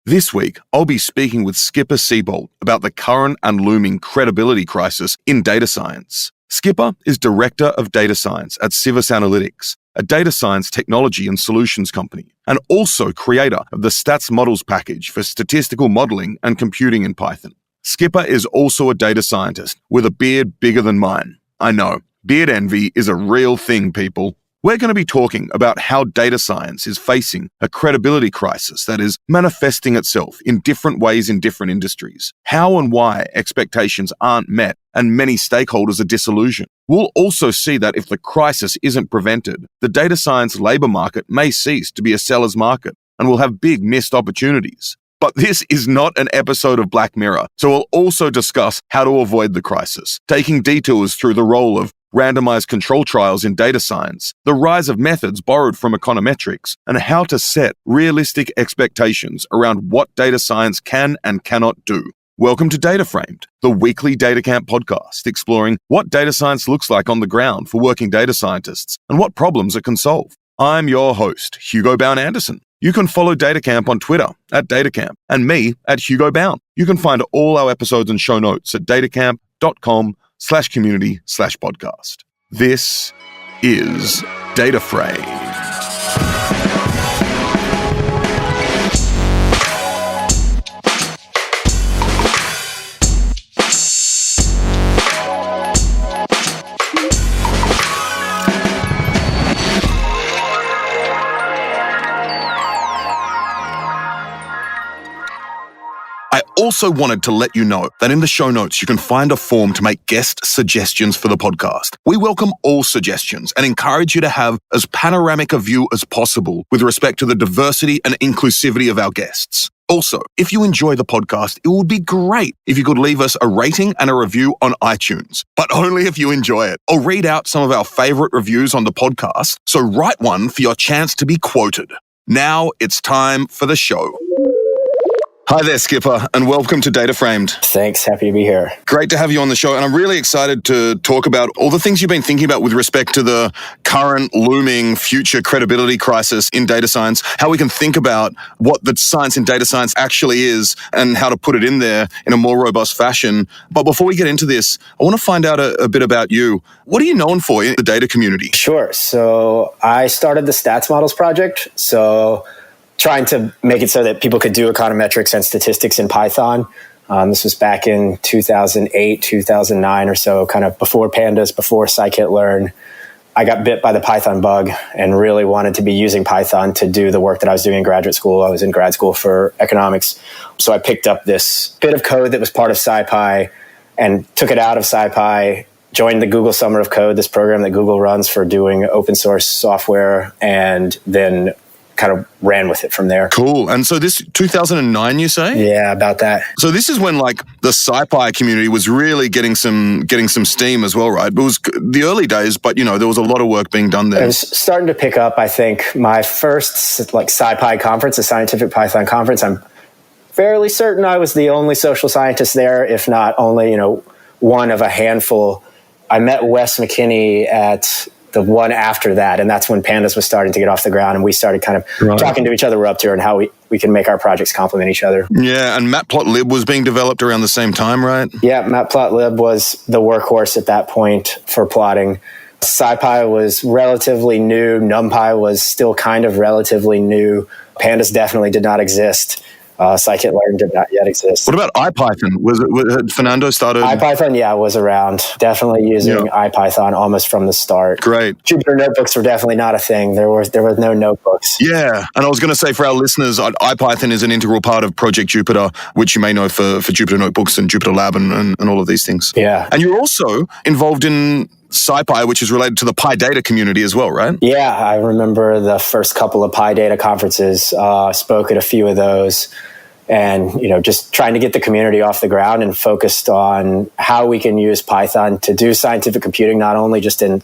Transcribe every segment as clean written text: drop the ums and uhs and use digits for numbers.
This week, I'll be speaking with Skipper Seabold about the current and looming credibility crisis in data science. Skipper is Director of Data Science at Civis Analytics, a data science technology and solutions company, and also creator of the statsmodels package for statistical modeling and computing in Python. Skipper is also a data scientist with a beard bigger than mine. I know, beard envy is a real thing, people. We're going to be talking about how data science is facing a credibility crisis that is manifesting itself in different ways in different industries, how and why expectations aren't met, and many stakeholders are disillusioned. We'll also see that if the crisis isn't prevented, the data science labor market may cease to be a seller's market and will have big missed opportunities. But this is not an episode of Black Mirror, so we'll also discuss how to avoid the crisis, taking detours through the role of randomized control trials in data science, the rise of methods borrowed from econometrics, and how to set realistic expectations around what data science can and cannot do. Welcome to Data Framed, the weekly DataCamp podcast exploring what data science looks like on the ground for working data scientists and what problems it can solve. I'm your host, Hugo Anderson. You can follow DataCamp on Twitter at DataCamp and me at Hugo Bound. You can find all our episodes and show notes at datacamp.com/community/podcast. This is Data Frame. I also wanted to let you know that in the show notes, you can find a form to make guest suggestions for the podcast. We welcome all suggestions and encourage you to have as panoramic a view as possible with respect to the diversity and inclusivity of our guests. Also, if you enjoy the podcast, it would be great if you could leave us a rating and a review on iTunes, but only if you enjoy it. I'll read out some of our favorite reviews on the podcast, so write one for your chance to be quoted. Now it's time for the show. Hi there, Skipper, and welcome to Data Framed. Thanks. Happy to be here. Great to have you on the show, and I'm really excited to talk about all the things you've been thinking about with respect to the current looming future credibility crisis in data science, how we can think about what the science in data science actually is and how to put it in there in a more robust fashion. But before we get into this, I want to find out a bit about you. What are you known for in the data community? Sure. So I started the statsmodels project. Trying to make it so that people could do econometrics and statistics in Python. This was back in 2008, 2009 or so, kind of before pandas, before scikit-learn. I got bit by the Python bug and really wanted to be using Python to do the work that I was doing in graduate school. I was in grad school for economics. So I picked up this bit of code that was part of SciPy and took it out of SciPy, joined the Google Summer of Code, this program that Google runs for doing open source software, and then kind of ran with it from there. Cool. And so this 2009, you say? Yeah, about that. So this is when like the SciPy community was really getting some steam as well, right? It was the early days, but you know, there was a lot of work being done there. It was starting to pick up. I think my first like SciPy conference, a scientific Python conference, I'm fairly certain I was the only social scientist there, if not only, one of a handful. I met Wes McKinney at the one after that, and that's when pandas was starting to get off the ground, and we started kind of talking to each other. We're up to and how we can make our projects complement each other. Yeah, and matplotlib was being developed around the same time, right? Yeah, matplotlib was the workhorse at that point for plotting. SciPy was relatively new. NumPy was still kind of relatively new. Pandas definitely did not exist. Scikit-learn did not yet exist. What about IPython? Had Fernando started? IPython, yeah, was around. Definitely using IPython almost from the start. Great. Jupyter notebooks were definitely not a thing. There were no notebooks. Yeah, and I was going to say for our listeners, IPython is an integral part of Project Jupyter, which you may know for Jupyter Notebooks and Jupyter Lab and all of these things. Yeah. And you're also involved in SciPy, which is related to the PyData community as well, right? Yeah, I remember the first couple of PyData conferences, spoke at a few of those, and just trying to get the community off the ground and focused on how we can use Python to do scientific computing, not only just in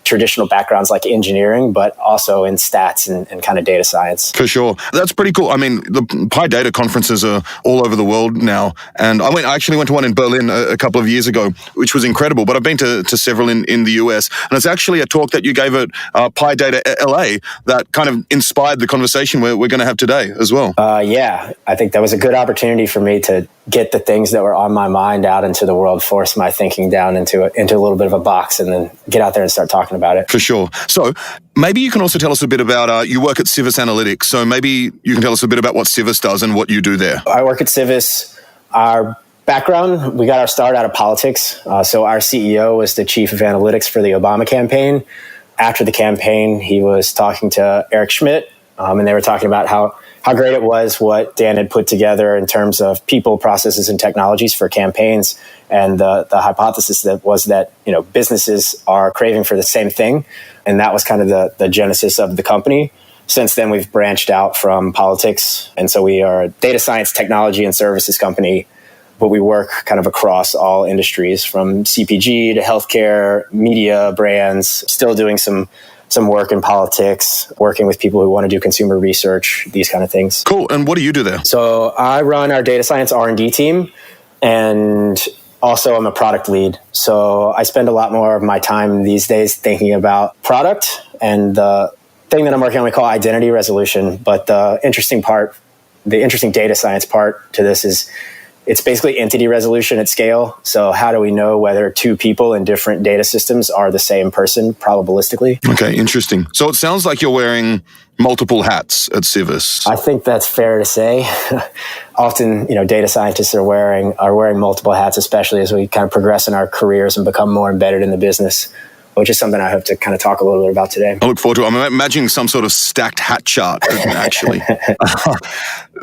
traditional backgrounds like engineering, but also in stats and kind of data science. For sure. That's pretty cool. I mean, the Pi Data conferences are all over the world now. And I actually went to one in Berlin a couple of years ago, which was incredible. But I've been to several in the US. And it's actually a talk that you gave at Pi Data LA that kind of inspired the conversation we're going to have today as well. Yeah, I think that was a good opportunity for me to get the things that were on my mind out into the world, force my thinking down into a little bit of a box, and then get out there and start talking about it. For sure. So maybe you can also tell us a bit about, you work at Civis Analytics, so maybe you can tell us a bit about what Civis does and what you do there. I work at Civis. Our background, we got our start out of politics. So our CEO was the chief of analytics for the Obama campaign. After the campaign, he was talking to Eric Schmidt, and they were talking about how great it was what Dan had put together in terms of people, processes, and technologies for campaigns. And the hypothesis was that businesses are craving for the same thing. And that was kind of the genesis of the company. Since then, we've branched out from politics. And so we are a data science, technology, and services company, but we work kind of across all industries from CPG to healthcare, media, brands, still doing some work in politics, working with people who want to do consumer research, these kind of things. Cool. And what do you do there? So I run our data science R&D team, and also I'm a product lead. So I spend a lot more of my time these days thinking about product, and the thing that I'm working on we call identity resolution. But the interesting data science part to this is it's basically entity resolution at scale. So how do we know whether two people in different data systems are the same person probabilistically? Okay, interesting. So it sounds like you're wearing multiple hats at Civis. I think that's fair to say. Often, data scientists are wearing multiple hats, especially as we kind of progress in our careers and become more embedded in the business, which is something I hope to kind of talk a little bit about today. I look forward to it. I'm imagining some sort of stacked hat chart, actually.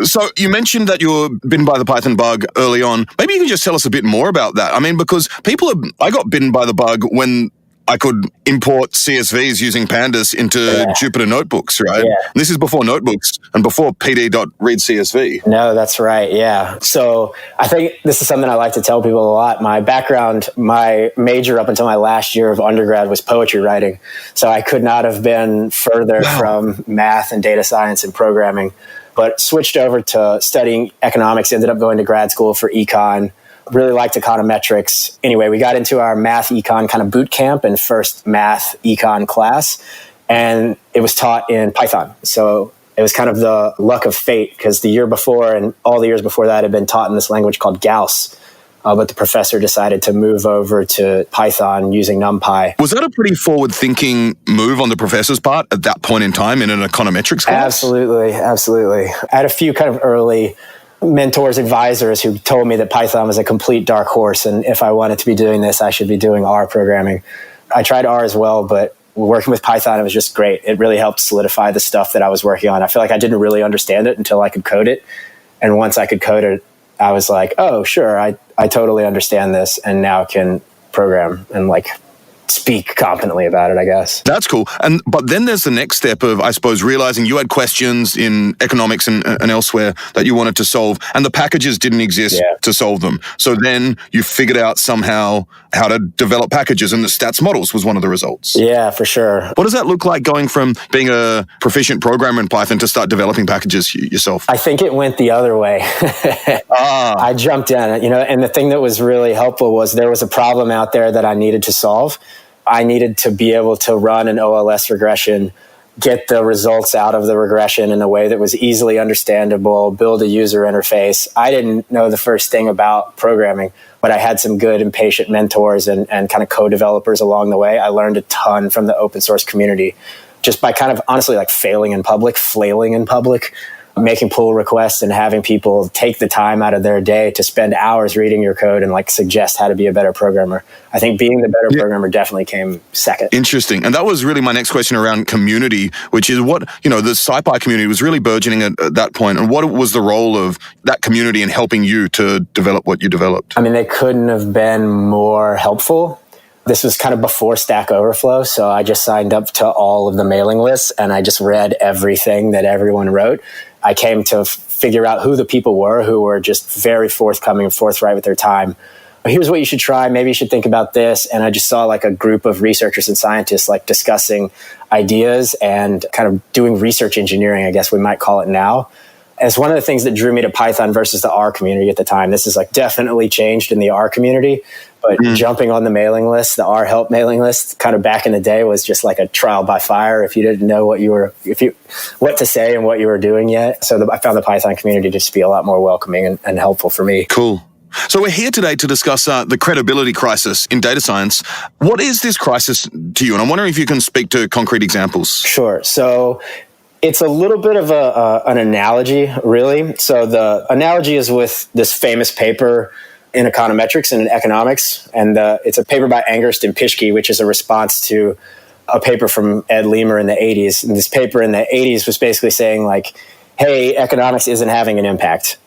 So you mentioned that you were bitten by the Python bug early on. Maybe you can just tell us a bit more about that. I mean, because I got bitten by the bug when I could import CSVs using pandas into Jupyter notebooks, right? Yeah. This is before notebooks and before pd.readcsv. No, that's right. Yeah. So I think this is something I like to tell people a lot. My background, my major up until my last year of undergrad was poetry writing. So I could not have been further from math and data science and programming, but switched over to studying economics, ended up going to grad school for econ. Really liked econometrics. Anyway, we got into our math econ kind of boot camp and first math econ class, and it was taught in Python. So it was kind of the luck of fate, because the year before and all the years before that had been taught in this language called Gauss. But the professor decided to move over to Python using NumPy. Was that a pretty forward-thinking move on the professor's part at that point in time in an econometrics class? Absolutely. I had a few kind of early mentors, advisors who told me that Python was a complete dark horse, and if I wanted to be doing this, I should be doing R programming. I tried R as well, but working with Python, it was just great. It really helped solidify the stuff that I was working on. I feel like I didn't really understand it until I could code it, and once I could code it, I was like, oh, sure, I totally understand this, and now can program and speak confidently about it, I guess. That's cool. But then there's the next step of, I suppose, realizing you had questions in economics and elsewhere that you wanted to solve, and the packages didn't exist to solve them. So then you figured out somehow how to develop packages, and the stats models was one of the results. Yeah, for sure. What does that look like going from being a proficient programmer in Python to start developing packages yourself? I think it went the other way. I jumped in, and the thing that was really helpful was there was a problem out there that I needed to solve. I needed to be able to run an OLS regression, get the results out of the regression in a way that was easily understandable, build a user interface. I didn't know the first thing about programming, but I had some good and patient mentors and kind of co-developers along the way. I learned a ton from the open source community just by kind of honestly flailing in public, making pull requests and having people take the time out of their day to spend hours reading your code and suggest how to be a better programmer. I think being the better programmer definitely came second. Interesting. And that was really my next question around community, which is what, the SciPy community was really burgeoning at that point. And what was the role of that community in helping you to develop what you developed? I mean, they couldn't have been more helpful. This was kind of before Stack Overflow, so I just signed up to all of the mailing lists and I just read everything that everyone wrote. I came to figure out who the people were who were just very forthcoming and forthright with their time. here's what you should try. Maybe you should think about this. And I just saw like a group of researchers and scientists like discussing ideas and kind of doing research engineering, I guess we might call it now. As one of the things that drew me to Python versus the R community at the time. This is like definitely changed in the R community, but jumping on the mailing list, the R help mailing list, kind of back in the day was just like a trial by fire if you didn't know what to say and what you were doing yet. So I found the Python community just to be a lot more welcoming and helpful for me. Cool. So we're here today to discuss the credibility crisis in data science. What is this crisis to you? And I'm wondering if you can speak to concrete examples. Sure. So it's a little bit of an analogy, really. So the analogy is with this famous paper in econometrics and in economics. And it's a paper by Angerst and Pischke, which is a response to a paper from Ed Leamer in the 80s. And this paper in the 80s was basically saying like, hey, economics isn't having an impact.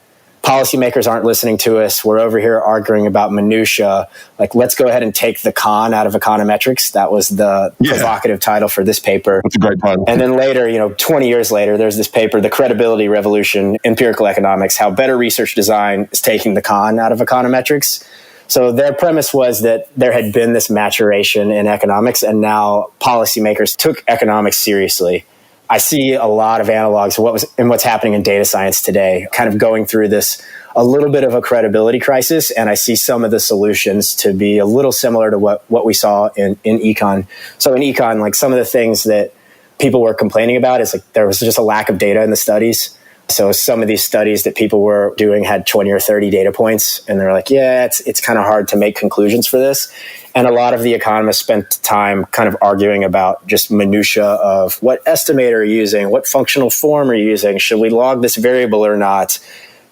Policymakers aren't listening to us. We're over here arguing about minutia. Like, let's go ahead and take the con out of econometrics. That was the provocative title for this paper. That's a great title. And then later, 20 years later, there's this paper, The Credibility Revolution, Empirical Economics, how better research design is taking the con out of econometrics. So their premise was that there had been this maturation in economics, and now policymakers took economics seriously. I see a lot of analogs in what's happening in data science today, kind of going through this, a little bit of a credibility crisis. And I see some of the solutions to be a little similar to what we saw in econ. So in econ, like some of the things that people were complaining about is like there was just a lack of data in the studies. So some of these studies that people were doing had 20 or 30 data points. And they're like, yeah, it's kind of hard to make conclusions for this. And a lot of the economists spent time kind of arguing about just minutia of what estimator are you using, what functional form are you using, should we log this variable or not?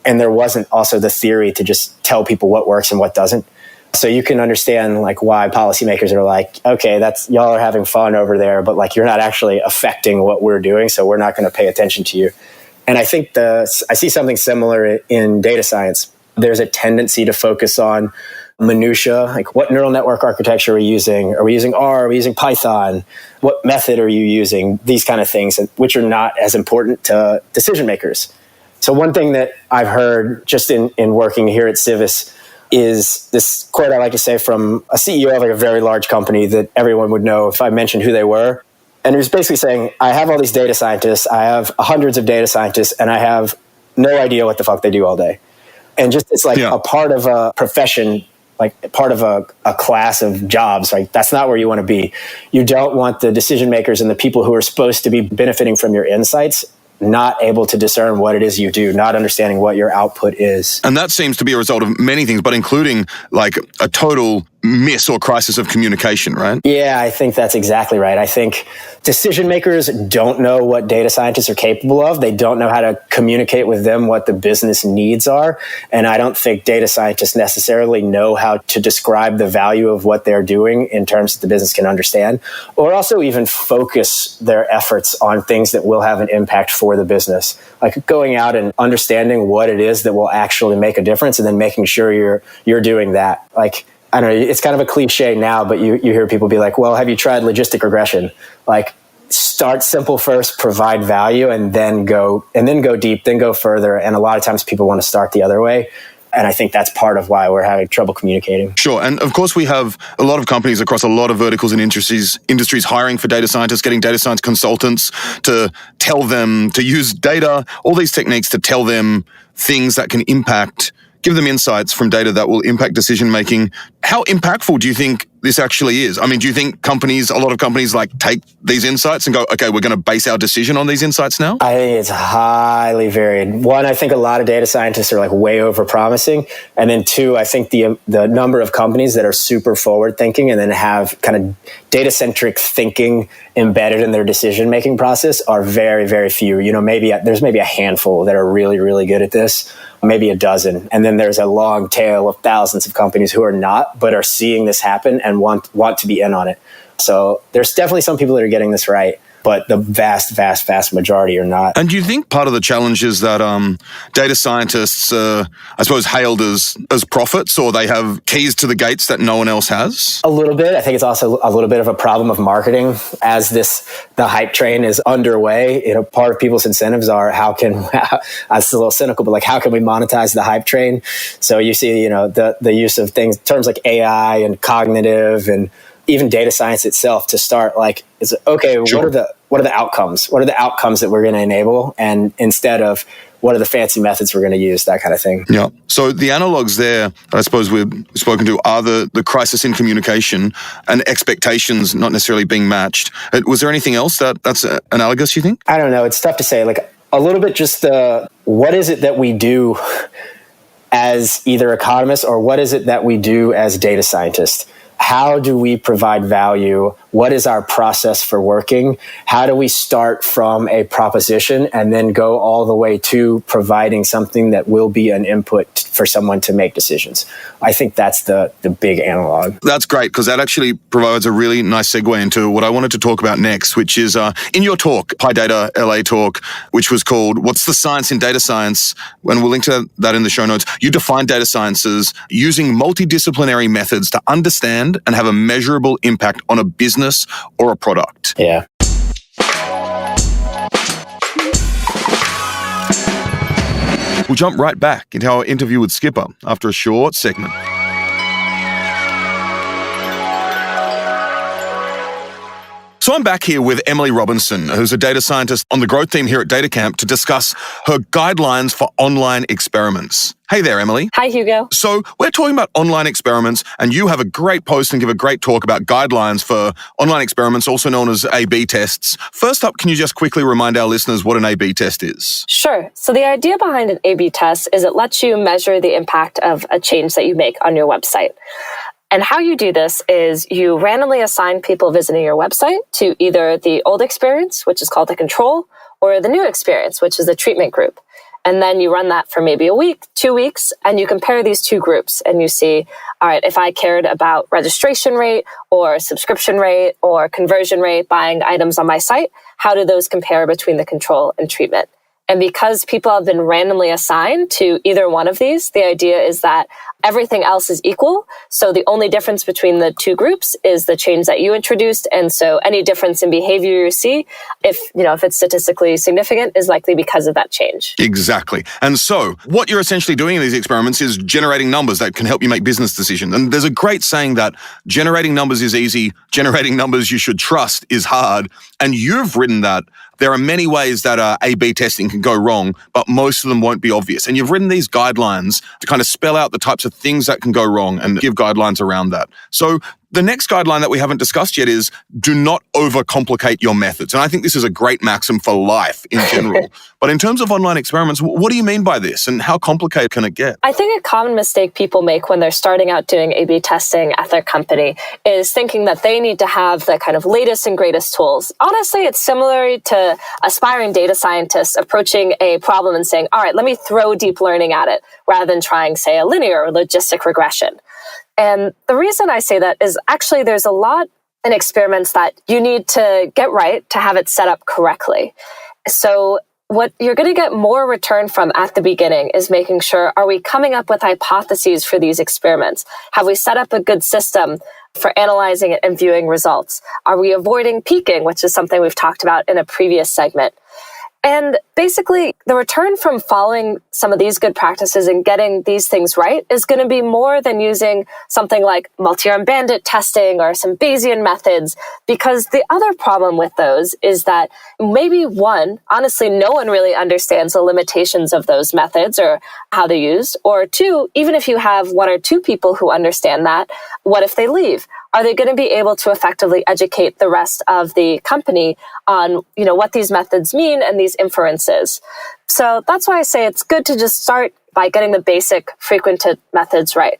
And there wasn't also the theory to just tell people what works and what doesn't. So you can understand like why policymakers are like, okay, y'all are having fun over there, but like you're not actually affecting what we're doing, so we're not going to pay attention to you. And I think I see something similar in data science. There's a tendency to focus on minutia, like what neural network architecture are we using? Are we using R? Are we using Python? What method are you using? These kind of things, which are not as important to decision makers. So one thing that I've heard just in working here at Civis is this quote I like to say from a CEO of like a very large company that everyone would know if I mentioned who they were. And he was basically saying, I have all these data scientists, I have hundreds of data scientists, and I have no idea what the fuck they do all day. And just it's like a part of a profession, like part of a class of jobs, like that's not where you want to be. You don't want the decision makers and the people who are supposed to be benefiting from your insights not able to discern what it is you do, not understanding what your output is. And that seems to be a result of many things, but including like a total miss or crisis of communication, right? Yeah, I think that's exactly right. I think decision makers don't know what data scientists are capable of. They don't know how to communicate with them what the business needs are. And I don't think data scientists necessarily know how to describe the value of what they're doing in terms that the business can understand, or also even focus their efforts on things that will have an impact for the business. Like going out and understanding what it is that will actually make a difference and then making sure you're doing that. Like, I don't know, it's kind of a cliche now, but you hear people be like, well, have you tried logistic regression? Like, start simple first, provide value, and then go deep, then go further. And a lot of times people want to start the other way. And I think that's part of why we're having trouble communicating. Sure. And of course, we have a lot of companies across a lot of verticals and industries hiring for data scientists, getting data science consultants to tell them to use data, all these techniques to tell them things that can give them insights from data that will impact decision making. How impactful do you think this actually is? I mean, do you think a lot of companies like take these insights and go, okay, we're going to base our decision on these insights now? I think it's highly varied. One, I think a lot of data scientists are like way over promising. And then two, I think the number of companies that are super forward thinking and then have kind of data centric thinking embedded in their decision making process are very, very few. There's maybe a handful that are really, really good at this. Maybe a dozen. And then there's a long tail of thousands of companies who are not, but are seeing this happen and want to be in on it. So there's definitely some people that are getting this right. but the vast majority are not. And do you think part of the challenge is that data scientists, I suppose, hailed as prophets, or they have keys to the gates that no one else has? A little bit. I think it's also a little bit of a problem of marketing as the hype train is underway. Part of people's incentives are that's a little cynical, but like, how can we monetize the hype train? So you see, the use of terms like AI and cognitive and even data science itself to start Sure. What are the outcomes? What are the outcomes that we're going to enable? And instead of what are the fancy methods we're going to use, that kind of thing. Yeah. So the analogs there, I suppose we've spoken to, are the crisis in communication and expectations not necessarily being matched. Was there anything else that's analogous, you think? I don't know. It's tough to say. Like a little bit just what is it that we do as either economists or what is it that we do as data scientists? How do we provide value? What is our process for working? How do we start from a proposition and then go all the way to providing something that will be an input for someone to make decisions? I think that's the big analog. That's great, because that actually provides a really nice segue into what I wanted to talk about next, which is in your talk, PyData LA talk, which was called What's the Science in Data Science? And we'll link to that in the show notes. You define data sciences using multidisciplinary methods to understand and have a measurable impact on a business or a product. Yeah. We'll jump right back into our interview with Skipper after a short segment. So I'm back here with Emily Robinson, who's a data scientist on the growth team here at DataCamp, to discuss her guidelines for online experiments. Hey there, Emily. Hi, Hugo. So we're talking about online experiments, and you have a great post and give a great talk about guidelines for online experiments, also known as A/B tests. First up, can you just quickly remind our listeners what an A/B test is? Sure. So the idea behind an A/B test is it lets you measure the impact of a change that you make on your website. And how you do this is you randomly assign people visiting your website to either the old experience, which is called the control, or the new experience, which is the treatment group. And then you run that for maybe a week, 2 weeks, and you compare these two groups and you see, all right, if I cared about registration rate or subscription rate or conversion rate, buying items on my site, how do those compare between the control and treatment? And because people have been randomly assigned to either one of these, the idea is that everything else is equal. So the only difference between the two groups is the change that you introduced. And so any difference in behavior you see, if it's statistically significant, is likely because of that change. Exactly. And so what you're essentially doing in these experiments is generating numbers that can help you make business decisions. And there's a great saying that generating numbers is easy, generating numbers you should trust is hard. And you've written that there are many ways that A/B testing can go wrong, but most of them won't be obvious. And you've written these guidelines to kind of spell out the types of things that can go wrong and give guidelines around that. So the next guideline that we haven't discussed yet is do not overcomplicate your methods. And I think this is a great maxim for life in general. But in terms of online experiments, what do you mean by this and how complicated can it get? I think a common mistake people make when they're starting out doing A/B testing at their company is thinking that they need to have the kind of latest and greatest tools. Honestly, it's similar to aspiring data scientists approaching a problem and saying, all right, let me throw deep learning at it rather than trying, say, a linear or logistic regression. And the reason I say that is actually there's a lot in experiments that you need to get right to have it set up correctly. So what you're going to get more return from at the beginning is making sure, are we coming up with hypotheses for these experiments? Have we set up a good system for analyzing it and viewing results? Are we avoiding peaking, which is something we've talked about in a previous segment? And basically, the return from following some of these good practices and getting these things right is going to be more than using something like multi-arm bandit testing or some Bayesian methods, because the other problem with those is that maybe one, honestly, no one really understands the limitations of those methods or how they're used, or two, even if you have one or two people who understand that, what if they leave? Are they going to be able to effectively educate the rest of the company on, what these methods mean and these inferences? So that's why I say it's good to just start by getting the basic frequented methods right.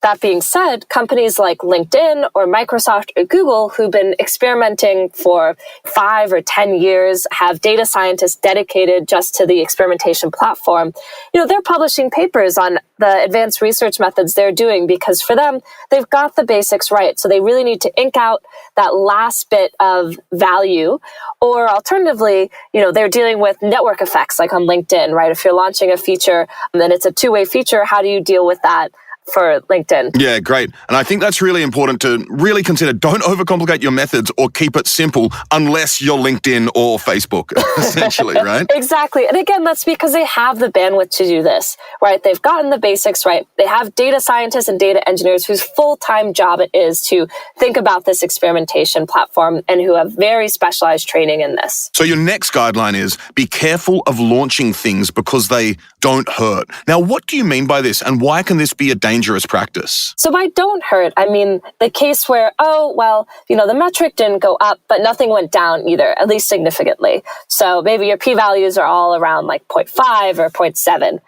That being said, companies like LinkedIn or Microsoft or Google, who've been experimenting for 5 or 10 years, have data scientists dedicated just to the experimentation platform, they're publishing papers on the advanced research methods they're doing because for them, they've got the basics right. So they really need to ink out that last bit of value. Or alternatively, they're dealing with network effects like on LinkedIn, right? If you're launching a feature and then it's a two-way feature, how do you deal with that for LinkedIn? Yeah, great. And I think that's really important to really consider. Don't overcomplicate your methods or keep it simple unless you're LinkedIn or Facebook, essentially, right? Exactly. And again, that's because they have the bandwidth to do this, right? They've gotten the basics right. They have data scientists and data engineers whose full-time job it is to think about this experimentation platform and who have very specialized training in this. So your next guideline is be careful of launching things because they don't hurt. Now, what do you mean by this and why can this be a dangerous practice? So by don't hurt, I mean the case where, the metric didn't go up, but nothing went down either, at least significantly. So maybe your p-values are all around like 0.5 or 0.7.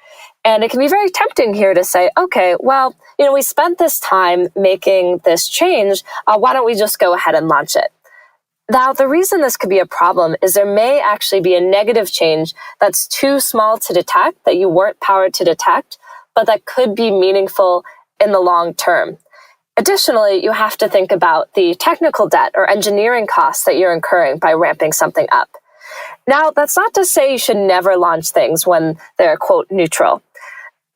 And it can be very tempting here to say, okay, well, we spent this time making this change. Why don't we just go ahead and launch it? Now, the reason this could be a problem is there may actually be a negative change that's too small to detect, that you weren't powered to detect, but that could be meaningful in the long term. Additionally, you have to think about the technical debt or engineering costs that you're incurring by ramping something up. Now, that's not to say you should never launch things when they're, quote, neutral.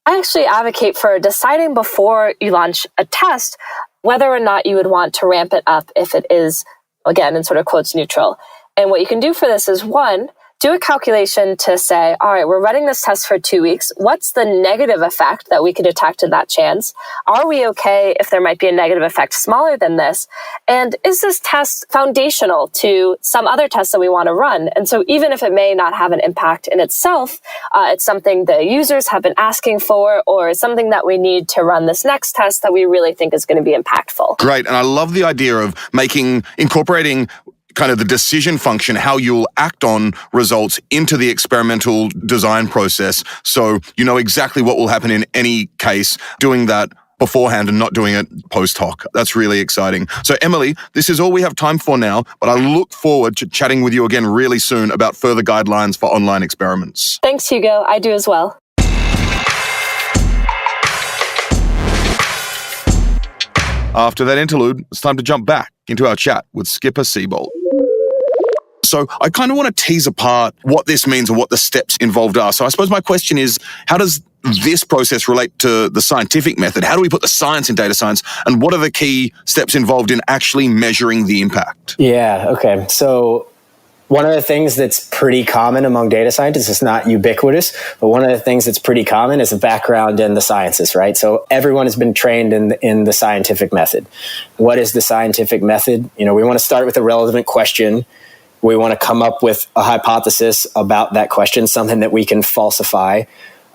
I actually advocate for deciding before you launch a test whether or not you would want to ramp it up if it is, again, in sort of quotes, neutral. And what you can do for this is, one, do a calculation to say, all right, we're running this test for 2 weeks. What's the negative effect that we could detect in that chance? Are we okay if there might be a negative effect smaller than this? And is this test foundational to some other tests that we want to run? And so even if it may not have an impact in itself, it's something the users have been asking for or something that we need to run this next test that we really think is going to be impactful. Great. And I love the idea of incorporating kind of the decision function, how you'll act on results into the experimental design process. So you know exactly what will happen in any case, doing that beforehand and not doing it post hoc. That's really exciting. So Emily, this is all we have time for now, but I look forward to chatting with you again really soon about further guidelines for online experiments. Thanks, Hugo. I do as well. After that interlude, it's time to jump back into our chat with Skipper Seabold. So I kind of want to tease apart what this means and what the steps involved are. So I suppose my question is, how does this process relate to the scientific method? How do we put the science in data science? And what are the key steps involved in actually measuring the impact? Yeah, okay. So one of the things that's pretty common among data scientists, it's not ubiquitous, but one of the things that's pretty common is a background in the sciences, right? So everyone has been trained in the scientific method. What is the scientific method? We want to start with a relevant question. We want to come up with a hypothesis about that question, something that we can falsify.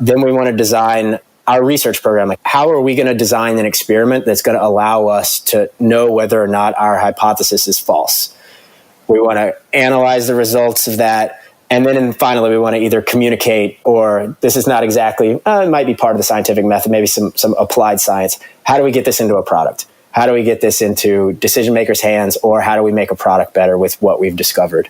Then we want to design our research program. Like, how are we going to design an experiment that's going to allow us to know whether or not our hypothesis is false? We want to analyze the results of that. And then finally, we want to either communicate, or this is not exactly, it might be part of the scientific method, maybe some applied science. How do we get this into a product? How do we get this into decision makers' hands, or how do we make a product better with what we've discovered?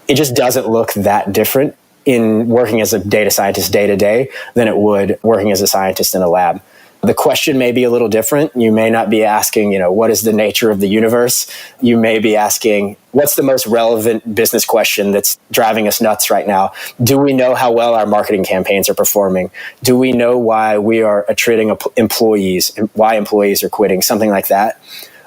It just doesn't look that different in working as a data scientist day to day than it would working as a scientist in a lab. The question may be a little different. You may not be asking, what is the nature of the universe? You may be asking, what's the most relevant business question that's driving us nuts right now? Do we know how well our marketing campaigns are performing? Do we know why we are attriting employees and why employees are quitting? Something like that.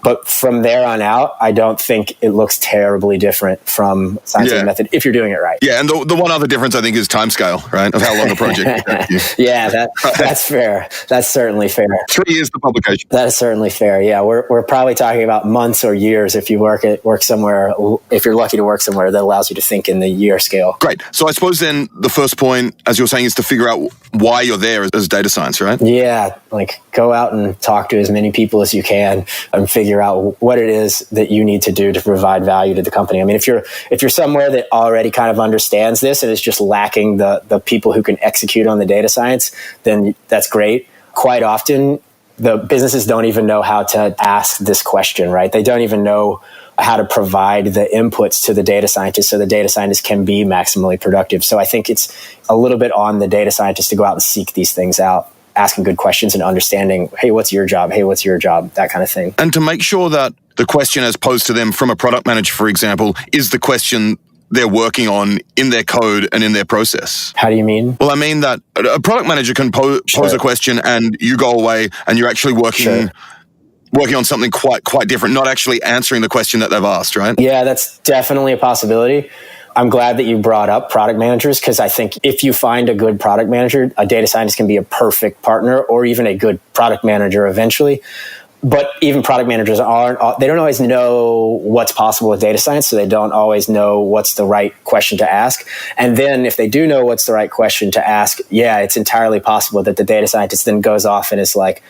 But from there on out, I don't think it looks terribly different from scientific method if you're doing it right. Yeah, and the one other difference I think is timescale, right? Of how long a project is. Yeah, that's fair. That's certainly fair. 3 years to publication. That is certainly fair. Yeah, we're probably talking about months or years if you work somewhere. If you're lucky to work somewhere that allows you to think in the year scale. Great. So I suppose then the first point, as you're saying, is to figure out why you're there as data science, right? Yeah, like go out and talk to as many people as you can and figure out what it is that you need to do to provide value to the company. I mean, if you're somewhere that already kind of understands this and is just lacking the people who can execute on the data science, then that's great. Quite often, the businesses don't even know how to ask this question, right? They don't even know how to provide the inputs to the data scientists so the data scientists can be maximally productive. So I think it's a little bit on the data scientists to go out and seek these things out, asking good questions and understanding, hey, what's your job? Hey, what's your job? That kind of thing. And to make sure that the question as posed to them from a product manager, for example, is the question they're working on in their code and in their process. How do you mean? Well, I mean that a product manager can pose a question and you go away and you're actually working on something quite different, not actually answering the question that they've asked, right? Yeah, that's definitely a possibility. I'm glad that you brought up product managers, because I think if you find a good product manager, a data scientist can be a perfect partner or even a good product manager eventually. But even product managers they don't always know what's possible with data science, so they don't always know what's the right question to ask. And then if they do know what's the right question to ask, yeah, it's entirely possible that the data scientist then goes off and is like,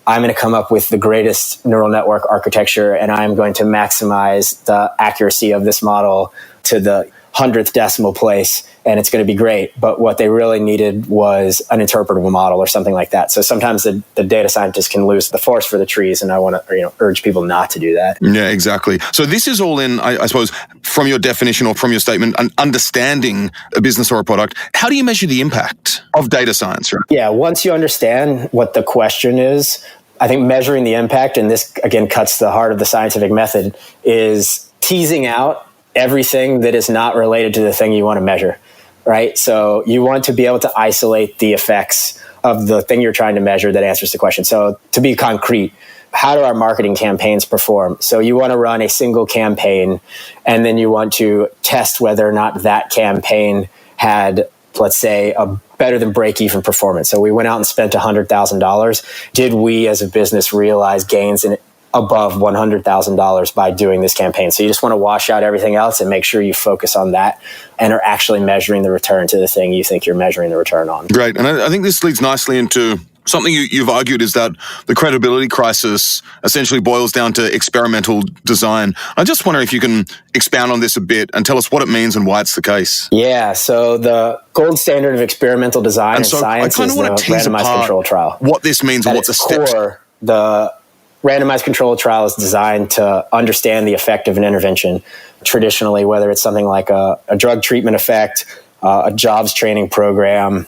I'm going to come up with the greatest neural network architecture, and I'm going to maximize the accuracy of this model to the 100th decimal place, and it's going to be great. But what they really needed was an interpretable model or something like that. So sometimes the data scientists can lose the forest for the trees, and I want to urge people not to do that. Yeah, exactly. So this is all in, I suppose, from your definition or from your statement, understanding a business or a product. How do you measure the impact of data science? Right? Yeah, once you understand what the question is, I think measuring the impact, and this again cuts the heart of the scientific method, is teasing out everything that is not related to the thing you want to measure, right? So you want to be able to isolate the effects of the thing you're trying to measure that answers the question. So to be concrete, how do our marketing campaigns perform? So you want to run a single campaign, and then you want to test whether or not that campaign had, let's say, a better than break-even performance. So we went out and spent $100,000. Did we as a business realize gains in above $100,000 by doing this campaign? So you just want to wash out everything else and make sure you focus on that and are actually measuring the return to the thing you think you're measuring the return on. Great. And I think this leads nicely into something you've argued, is that the credibility crisis essentially boils down to experimental design. I just wonder if you can expound on this a bit and tell us what it means and why it's the case. Yeah, so the gold standard of experimental design in science is the randomized control trial. What this means and what the steps are. The randomized control trial is designed to understand the effect of an intervention. Traditionally, whether it's something like a drug treatment effect, a jobs training program,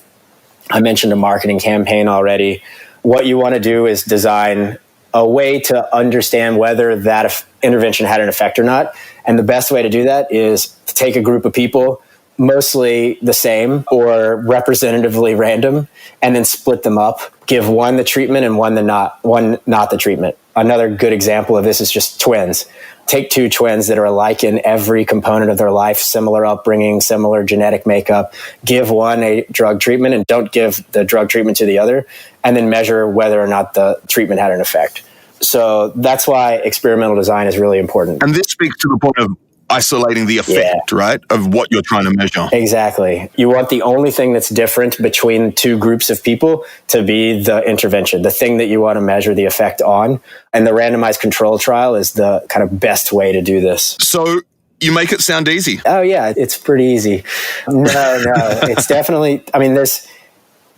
I mentioned a marketing campaign already. What you want to do is design a way to understand whether that intervention had an effect or not. And the best way to do that is to take a group of people, mostly the same or representatively random, and then split them up. Give one the treatment and one not the treatment. Another good example of this is just twins. Take two twins that are alike in every component of their life, similar upbringing, similar genetic makeup. Give one a drug treatment and don't give the drug treatment to the other, and then measure whether or not the treatment had an effect. So that's why experimental design is really important. And this speaks to the point of isolating the effect, right, of what you're trying to measure. Exactly. You want the only thing that's different between two groups of people to be the intervention, the thing that you want to measure the effect on. And the randomized control trial is the kind of best way to do this. So you make it sound easy. Oh, yeah, it's pretty easy. No, it's definitely, I mean, there's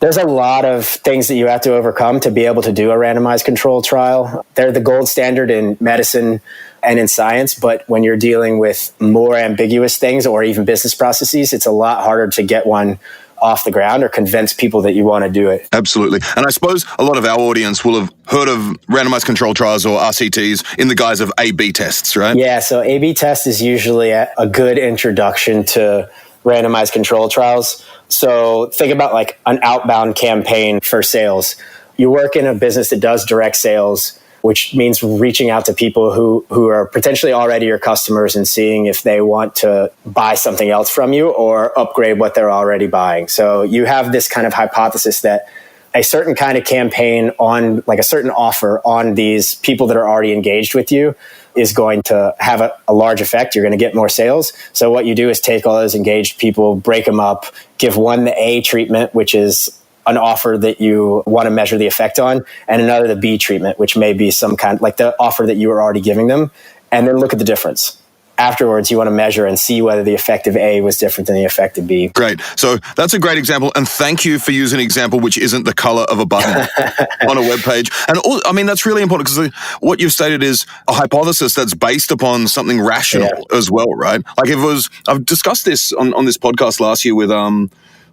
a lot of things that you have to overcome to be able to do a randomized control trial. They're the gold standard in medicine and in science, but when you're dealing with more ambiguous things or even business processes, it's a lot harder to get one off the ground or convince people that you want to do it. Absolutely. And I suppose a lot of our audience will have heard of randomized control trials or RCTs in the guise of A/B tests, right? Yeah, so A/B test is usually a good introduction to randomized control trials. So think about like an outbound campaign for sales. You work in a business that does direct sales, which means reaching out to people who are potentially already your customers and seeing if they want to buy something else from you or upgrade what they're already buying. So you have this kind of hypothesis that a certain kind of campaign on like a certain offer on these people that are already engaged with you is going to have a large effect. You're going to get more sales. So what you do is take all those engaged people, break them up, give one the A treatment, which is an offer that you want to measure the effect on, and another the B treatment, which may be some kind like the offer that you were already giving them, and then look at the difference. afterwards you want to measure and see whether the effective A was different than the effective B. Great. So that's a great example. And thank you for using an example which isn't the color of a button on a web page. And I mean, that's really important because what you've stated is a hypothesis that's based upon something rational as well, right? Like I've discussed this on this podcast last year with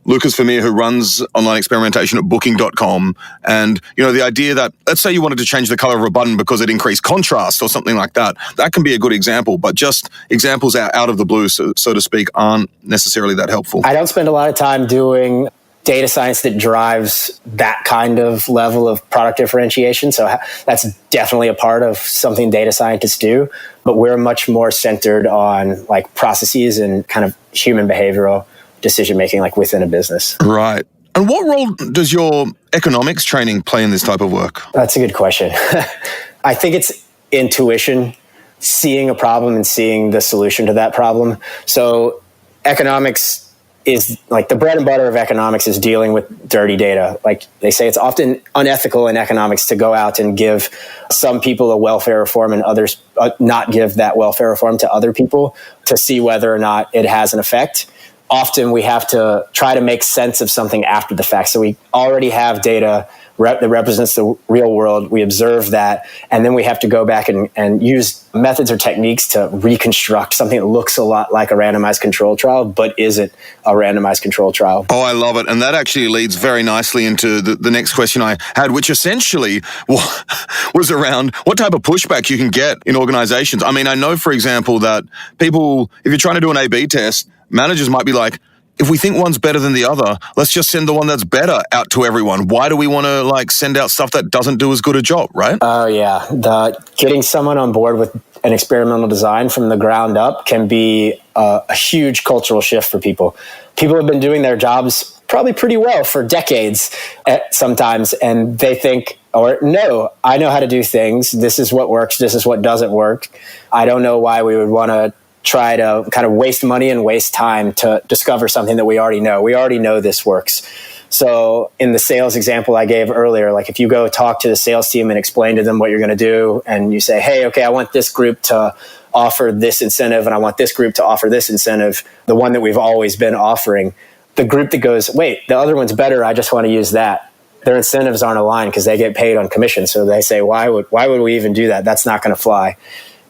Lucas Vermeer, who runs online experimentation at booking.com. And, the idea that, let's say you wanted to change the color of a button because it increased contrast or something like that, that can be a good example, but just examples out of the blue, so to speak, aren't necessarily that helpful. I don't spend a lot of time doing data science that drives that kind of level of product differentiation. So that's definitely a part of something data scientists do, but we're much more centered on like processes and kind of human behavioral decision-making, like within a business. Right. And what role does your economics training play in this type of work? That's a good question. I think it's intuition, seeing a problem and seeing the solution to that problem. So economics is like the bread and butter of economics is dealing with dirty data. Like they say, it's often unethical in economics to go out and give some people a welfare reform and others not give that welfare reform to other people to see whether or not it has an effect. Often we have to try to make sense of something after the fact. So we already have data that represents the real world. We observe that, and then we have to go back and use methods or techniques to reconstruct something that looks a lot like a randomized control trial, but isn't a randomized control trial. Oh, I love it. And that actually leads very nicely into the next question I had, which essentially was around what type of pushback you can get in organizations. I mean, I know, for example, that people, if you're trying to do an A/B test, managers might be like, if we think one's better than the other, let's just send the one that's better out to everyone. Why do we want to send out stuff that doesn't do as good a job, right? Oh, yeah. Getting someone on board with an experimental design from the ground up can be a huge cultural shift for people. People have been doing their jobs probably pretty well for decades sometimes, and they think, no, I know how to do things. This is what works. This is what doesn't work. I don't know why we would want to try to kind of waste money and waste time to discover something that we already know. We already know this works. So in the sales example I gave earlier, like if you go talk to the sales team and explain to them what you're going to do, and you say, hey, okay, I want this group to offer this incentive and I want this group to offer this incentive, the one that we've always been offering, the group that goes, wait, the other one's better, I just want to use that, their incentives aren't aligned because they get paid on commission. So they say, why would we even do that? That's not going to fly.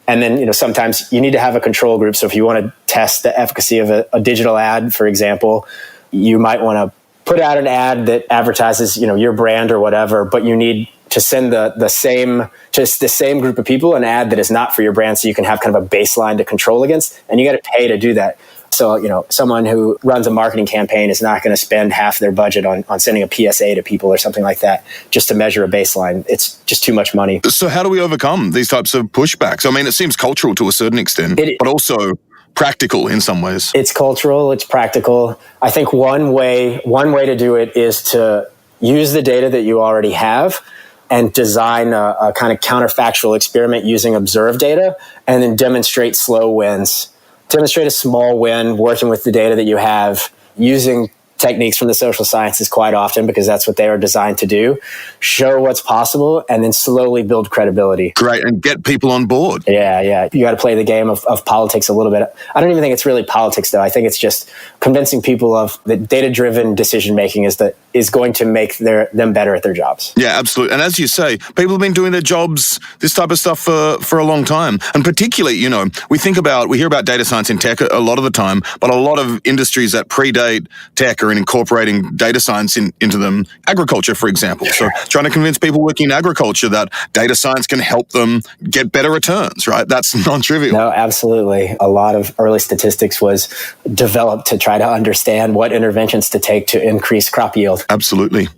And then, sometimes you need to have a control group. So if you want to test the efficacy of a digital ad, for example, you might want to put out an ad that advertises, your brand or whatever, but you need to send the same group of people an ad that is not for your brand, so you can have kind of a baseline to control against, and you got to pay to do that. So, someone who runs a marketing campaign is not going to spend half their budget on sending a PSA to people or something like that just to measure a baseline. It's just too much money. So how do we overcome these types of pushbacks? I mean, it seems cultural to a certain extent, but also practical in some ways. It's cultural, it's practical. I think one way to do it is to use the data that you already have and design a kind of counterfactual experiment using observed data, and then demonstrate slow wins. Demonstrate a small win working with the data that you have, using techniques from the social sciences quite often because that's what they are designed to do. Show what's possible and then slowly build credibility. Great, and get people on board. Yeah. You got to play the game of politics a little bit. I don't even think it's really politics, though. I think it's just convincing people of that data-driven decision-making is going to make them better at their jobs. Yeah, absolutely. And as you say, people have been doing their jobs, this type of stuff for a long time. And particularly, we hear about data science in tech a lot of the time, but a lot of industries that predate tech are incorporating data science into them. Agriculture, for example. So trying to convince people working in agriculture that data science can help them get better returns, right? That's non-trivial. No, absolutely. A lot of early statistics was developed to try to understand what interventions to take to increase crop yield. Absolutely.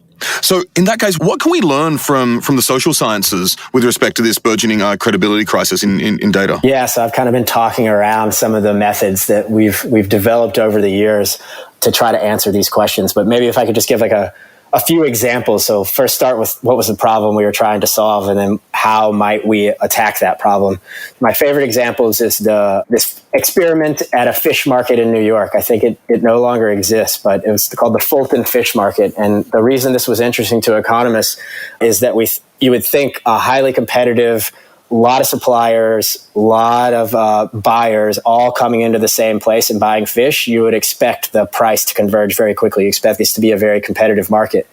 So in that case, what can we learn from the social sciences with respect to this burgeoning credibility crisis in data? Yeah, so I've kind of been talking around some of the methods that we've developed over the years to try to answer these questions. But maybe if I could just give a few examples. So first start with what was the problem we were trying to solve, and then how might we attack that problem. My favorite examples is this experiment at a fish market in New York. I think it no longer exists, but it was called the Fulton Fish Market. And the reason this was interesting to economists is that you would think a highly competitive a lot of suppliers, a lot of buyers all coming into the same place and buying fish, you would expect the price to converge very quickly. You expect this to be a very competitive market.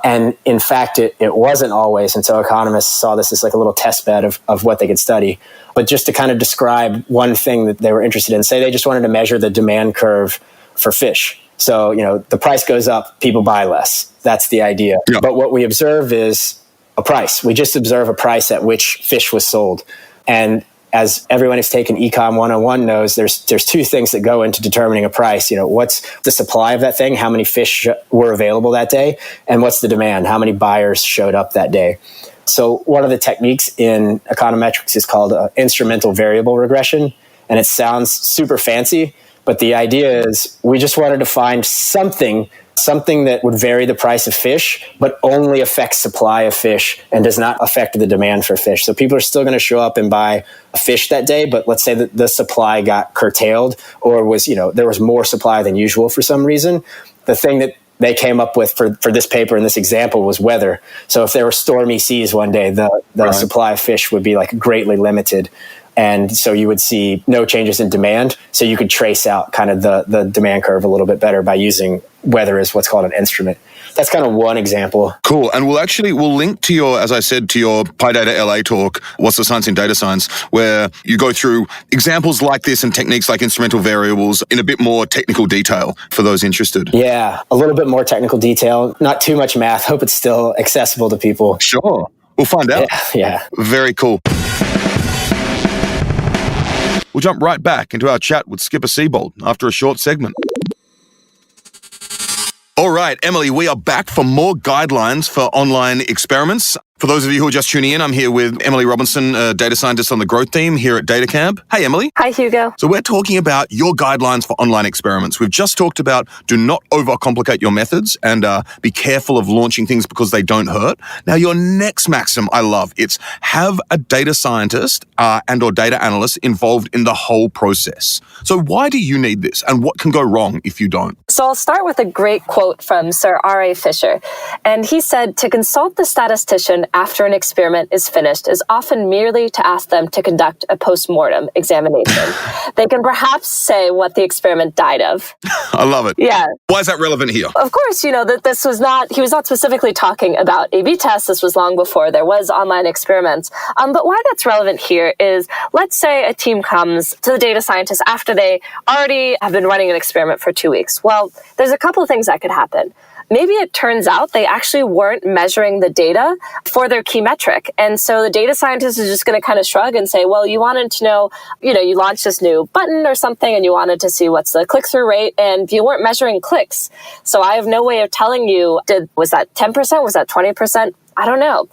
And in fact, it wasn't always. And so economists saw this as like a little test bed of what they could study. But just to kind of describe one thing that they were interested in, say they just wanted to measure the demand curve for fish. So, the price goes up, people buy less. That's the idea. Yeah. But what we observe is a price. We just observe a price at which fish was sold. And as everyone who's taken Econ 101 knows, there's two things that go into determining a price. What's the supply of that thing? How many fish were available that day? And what's the demand? How many buyers showed up that day? So one of the techniques in econometrics is called instrumental variable regression. And it sounds super fancy, but the idea is we just wanted to find something that would vary the price of fish, but only affects supply of fish and does not affect the demand for fish. So people are still going to show up and buy a fish that day, but let's say that the supply got curtailed or was, there was more supply than usual for some reason. The thing that they came up with for this paper and this example was weather. So if there were stormy seas one day, the supply of fish would be like greatly limited. And so you would see no changes in demand. So you could trace out kind of the demand curve a little bit better by using weather as what's called an instrument. That's kind of one example. Cool. And we'll link to your, as I said, to your PyData LA talk, What's the Science in Data Science, where you go through examples like this and techniques like instrumental variables in a bit more technical detail for those interested. Yeah, a little bit more technical detail, not too much math. Hope it's still accessible to people. Sure. We'll find out. Yeah. Very cool. We'll jump right back into our chat with Skipper Seabold after a short segment. All right, Emily, we are back for more guidelines for online experiments. For those of you who are just tuning in, I'm here with Emily Robinson, a data scientist on the growth team here at Data Camp. Hey, Emily. Hi, Hugo. So we're talking about your guidelines for online experiments. We've just talked about do not overcomplicate your methods and be careful of launching things because they don't hurt. Now, your next maxim I love. It's have a data scientist and or data analyst involved in the whole process. So why do you need this and what can go wrong if you don't? So I'll start with a great quote from Sir R.A. Fisher. And he said, to consult the statistician after an experiment is finished is often merely to ask them to conduct a post-mortem examination. They can perhaps say what the experiment died of. I love it. Yeah. Why is that relevant here? Of course, that he was not specifically talking about A/B tests. This was long before there was online experiments. But why that's relevant here is, let's say a team comes to the data scientist after they already have been running an experiment for 2 weeks. Well, there's a couple of things that could happen. Maybe it turns out they actually weren't measuring the data for their key metric. And so the data scientist is just going to kind of shrug and say, well, you wanted to know, you launched this new button or something and you wanted to see what's the click-through rate and you weren't measuring clicks. So I have no way of telling you, was that 10%? Was that 20%? I don't know.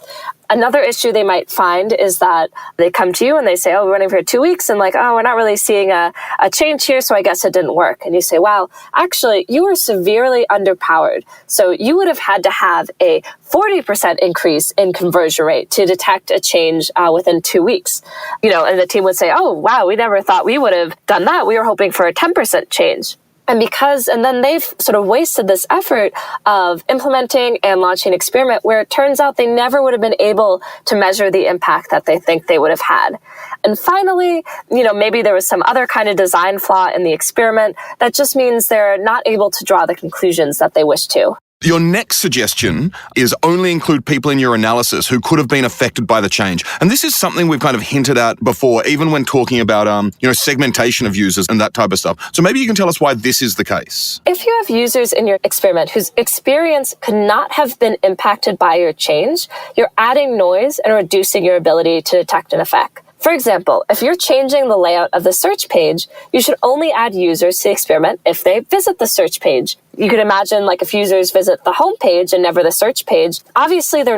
Another issue they might find is that they come to you and they say, we're running for 2 weeks and we're not really seeing a change here, so I guess it didn't work. And you say, wow, actually, you were severely underpowered. So you would have had to have a 40% increase in conversion rate to detect a change within 2 weeks. And the team would say, oh, wow, we never thought we would have done that. We were hoping for a 10% change. And then they've sort of wasted this effort of implementing and launching an experiment where it turns out they never would have been able to measure the impact that they think they would have had. And finally, maybe there was some other kind of design flaw in the experiment that just means they're not able to draw the conclusions that they wish to. Your next suggestion is only include people in your analysis who could have been affected by the change. And this is something we've kind of hinted at before, even when talking about, segmentation of users and that type of stuff. So maybe you can tell us why this is the case. If you have users in your experiment whose experience could not have been impacted by your change, you're adding noise and reducing your ability to detect an effect. For example, if you're changing the layout of the search page, you should only add users to the experiment if they visit the search page. You could imagine if users visit the home page and never the search page, obviously their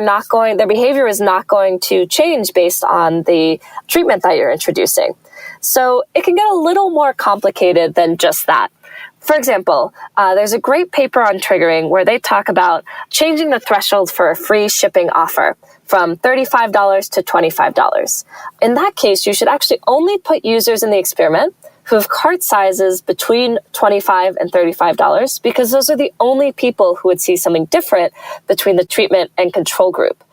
behavior is not going to change based on the treatment that you're introducing. So it can get a little more complicated than just that. For example, there's a great paper on triggering where they talk about changing the threshold for a free shipping offer from $35 to $25. In that case, you should actually only put users in the experiment who have cart sizes between $25 and $35 because those are the only people who would see something different between the treatment and control group.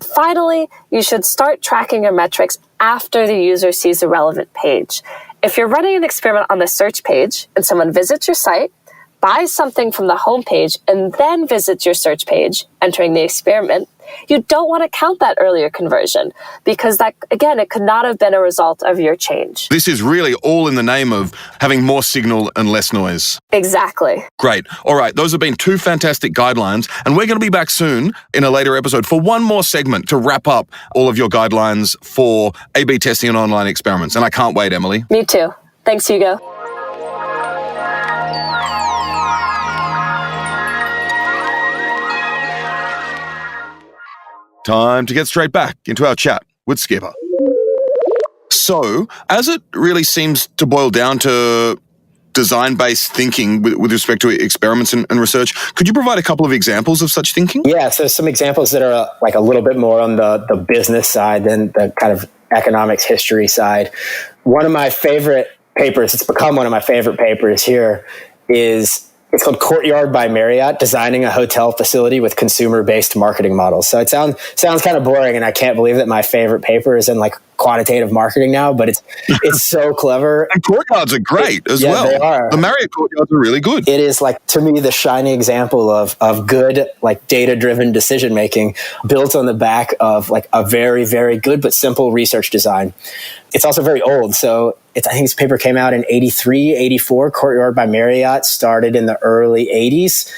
Finally, you should start tracking your metrics after the user sees the relevant page. If you're running an experiment on the search page and someone visits your site, buys something from the homepage, and then visits your search page, entering the experiment, you don't want to count that earlier conversion because that, again, it could not have been a result of your change. This is really all in the name of having more signal and less noise. Exactly. Great. All right. Those have been two fantastic guidelines, and we're going to be back soon in a later episode for one more segment to wrap up all of your guidelines for A/B testing and online experiments. And I can't wait, Emily. Me too. Thanks, Hugo. Time to get straight back into our chat with Skipper. So, as it really seems to boil down to design-based thinking with respect to experiments and research, could you provide a couple of examples of such thinking? Yeah, so some examples that are like a little bit more on the business side than the kind of economics history side. One of my favorite papers, it's become one of my favorite papers here, it's called Courtyard by Marriott, Designing a Hotel Facility with Consumer-Based Marketing Models. So it sounds kind of boring, and I can't believe that my favorite paper is in like quantitative marketing now, but it's so clever. And courtyards are great as well. They are. The Marriott courtyards are really good. It is like, to me, the shining example of good, like data-driven decision-making built on the back of like a very, very good but simple research design. It's also very old. So I think this paper came out in 83, 84. Courtyard by Marriott started in the early 80s.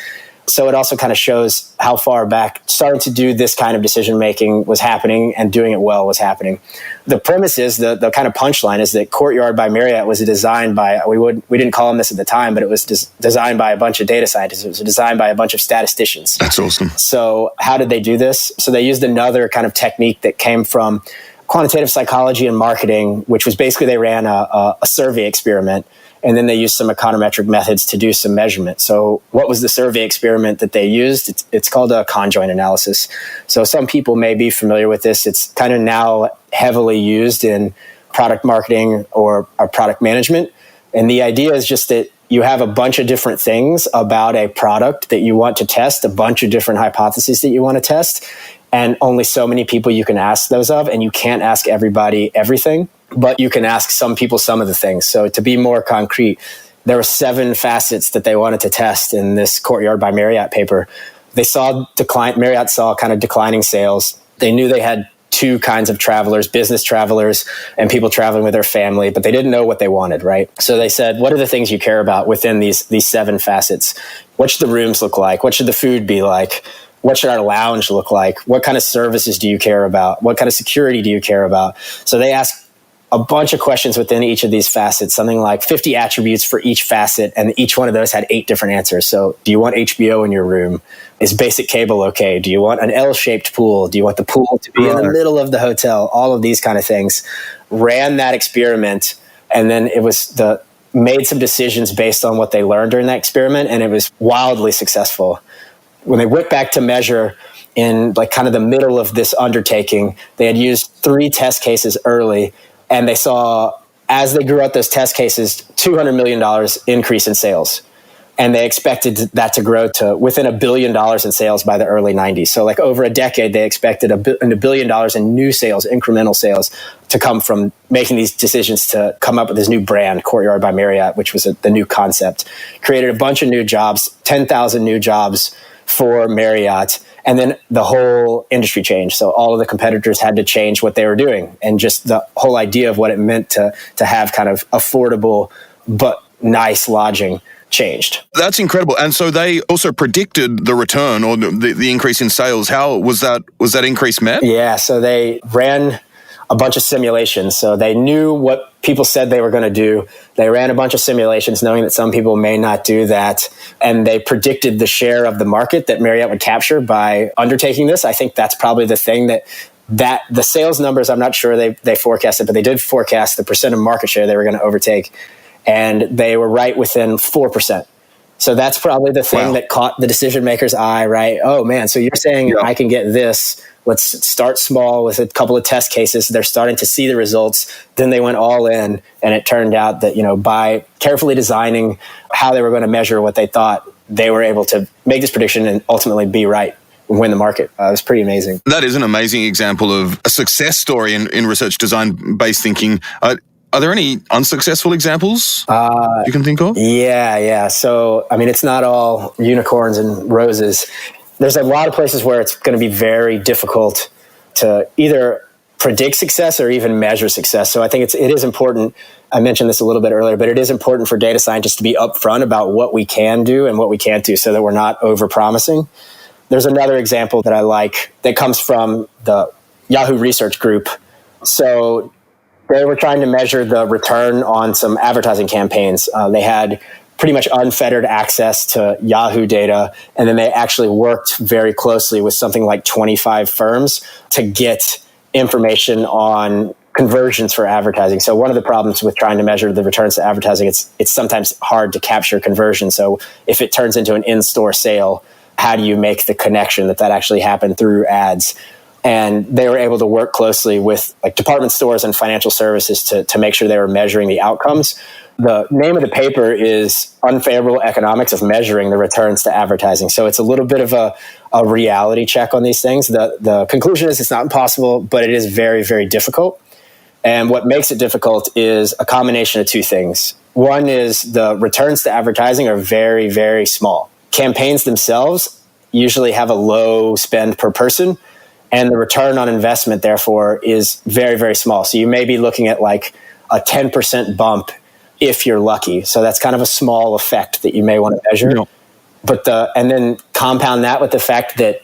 So it also kind of shows how far back starting to do this kind of decision-making was happening and doing it well was happening. The premise is, the kind of punchline is that Courtyard by Marriott was designed by, we didn't call them this at the time, but it was designed by a bunch of data scientists. It was designed by a bunch of statisticians. That's awesome. So how did they do this? So they used another kind of technique that came from quantitative psychology and marketing, which was basically they ran a survey experiment, and then they used some econometric methods to do some measurement. So what was the survey experiment that they used? It's called a conjoint analysis. So some people may be familiar with this. It's kind of now heavily used in product marketing or product management. And the idea is just that you have a bunch of different things about a product that you want to test, a bunch of different hypotheses that you want to test, and only so many people you can ask those of, and you can't ask everybody everything, but you can ask some people some of the things. So to be more concrete, there were 7 facets that they wanted to test in this Courtyard by Marriott paper. They saw Marriott saw kind of declining sales. They knew they had 2 kinds of travelers, business travelers and people traveling with their family, but they didn't know what they wanted, right? So they said, what are the things you care about within these 7 facets? What should the rooms look like? What should the food be like? What should our lounge look like? What kind of services do you care about? What kind of security do you care about? So they asked a bunch of questions within each of these facets, something like 50 attributes for each facet, and each one of those had 8 different answers. So do you want HBO in your room? Is basic cable okay? Do you want an L-shaped pool? Do you want the pool to be in the middle of the hotel? All of these kind of things. Ran that experiment, and then made some decisions based on what they learned during that experiment, and it was wildly successful. When they went back to measure in like kind of the middle of this undertaking, they had used 3 test cases early, and they saw, as they grew out those test cases, $200 million increase in sales. And they expected that to grow to within $1 billion in sales by the early 90s. So like over a decade, they expected $1 billion in new sales, incremental sales, to come from making these decisions to come up with this new brand, Courtyard by Marriott, which was the new concept. Created a bunch of new jobs, 10,000 new jobs for Marriott, and then the whole industry changed. So all of the competitors had to change what they were doing, and just the whole idea of what it meant to have kind of affordable but nice lodging changed. That's incredible. And so they also predicted the return or the increase in sales. How was that increase met? Yeah, so they ran a bunch of simulations. So they knew what people said they were going to do. They ran a bunch of simulations knowing that some people may not do that. And they predicted the share of the market that Marriott would capture by undertaking this. I think that's probably the thing that the sales numbers, I'm not sure they forecasted, but they did forecast the percent of market share they were going to overtake. And they were right within 4%. So that's probably the thing that caught the decision maker's eye, right? Oh man, so you're saying I can get this. Let's start small with a couple of test cases. They're starting to see the results. Then they went all in, and it turned out that, by carefully designing how they were going to measure what they thought, they were able to make this prediction and ultimately be right. win the market. It was pretty amazing. That is an amazing example of a success story in research design-based thinking. Are there any unsuccessful examples you can think of? Yeah. So, I mean, it's not all unicorns and roses. There's a lot of places where it's going to be very difficult to either predict success or even measure success. So I think it is important. I mentioned this a little bit earlier, but it is important for data scientists to be upfront about what we can do and what we can't do so that we're not over-promising. There's another example that I like that comes from the Yahoo Research Group. So they were trying to measure the return on some advertising campaigns. They had pretty much unfettered access to Yahoo data, and then they actually worked very closely with something like 25 firms to get information on conversions for advertising. So one of the problems with trying to measure the returns to advertising, it's sometimes hard to capture conversion. So if it turns into an in-store sale, how do you make the connection that actually happened through ads? And they were able to work closely with like department stores and financial services to make sure they were measuring the outcomes. The name of the paper is Unfavorable Economics of Measuring the Returns to Advertising. So it's a little bit of a reality check on these things. The conclusion is it's not impossible, but it is very, very difficult. And what makes it difficult is a combination of two things. One is the returns to advertising are very, very small. Campaigns themselves usually have a low spend per person, and the return on investment, therefore, is very, very small. So you may be looking at like a 10% bump if you're lucky. So that's kind of a small effect that you may want to measure. No. And then compound that with the fact that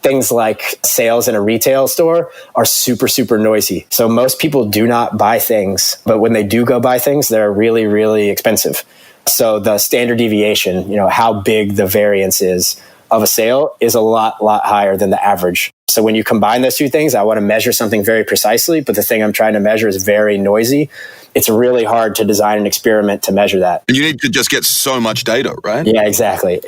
things like sales in a retail store are super, super noisy. So most people do not buy things, but when they do go buy things, they're really, really expensive. So the standard deviation, how big the variance is of a sale is a lot higher than the average. So when you combine those two things, I want to measure something very precisely, but the thing I'm trying to measure is very noisy. It's really hard to design an experiment to measure that. And you need to just get so much data, right? Yeah, exactly.